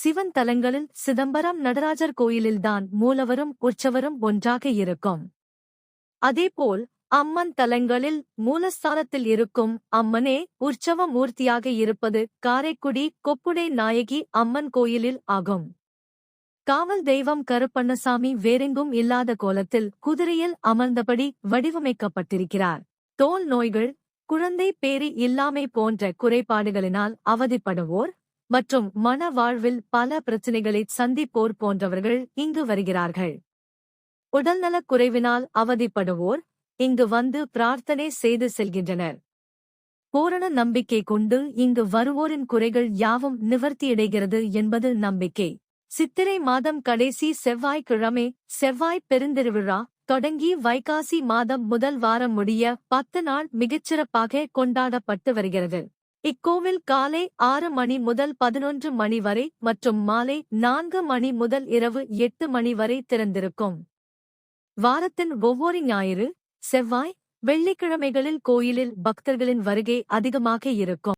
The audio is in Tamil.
சிவன் தலங்களில் சிதம்பரம் நடராஜர் கோயிலில்தான் மூலவரும் உற்சவரும் ஒன்றாக இருக்கும். அதேபோல் அம்மன் தலங்களில் மூலஸ்தானத்தில் இருக்கும் அம்மனே உற்சவ மூர்த்தியாக இருப்பது காரைக்குடி கொப்புடை நாயகி அம்மன் கோயிலில் ஆகும். காவல் தெய்வம் கருப்பண்ணசாமி வேறெங்கும் இல்லாத கோலத்தில் குதிரையில் அமர்ந்தபடி வடிவமைக்கப்பட்டிருக்கிறார். தோல் நோய்கள், குழந்தை பேறு இல்லாமை போன்ற குறைபாடுகளினால் அவதிப்படுவோர் மற்றும் மன வாழ்வில் பல பிரச்சினைகளை சந்திப்போர் போன்றவர்கள் இங்கு வருகிறார்கள். உடல்நலக் குறைவினால் அவதிப்படுவோர் இங்கு வந்து பிரார்த்தனை செய்து செல்கின்றனர். பூரண நம்பிக்கை கொண்டு இங்கு வருவோரின் குறைகள் யாவும் நிவர்த்தியடைகிறது என்பது நம்பிக்கை. சித்திரை மாதம் கடைசி செவ்வாய்க்கிழமை செவ்வாய் பெருந்திருவிழா தொடங்கி வைகாசி மாதம் முதல் வாரம் முடிய 10 நாள் மிகச்சிறப்பாக கொண்டாடப்பட்டு வருகிறது. இக்கோவில் காலை 6 மணி முதல் 11 மணி வரை மற்றும் மாலை 4 மணி முதல் இரவு 8 மணி வரை திறந்திருக்கும். வாரத்தின் ஒவ்வொரு ஞாயிறு, செவ்வாய், வெள்ளிக்கிழமைகளில் கோயிலில் பக்தர்களின் வருகை அதிகமாக இருக்கும்.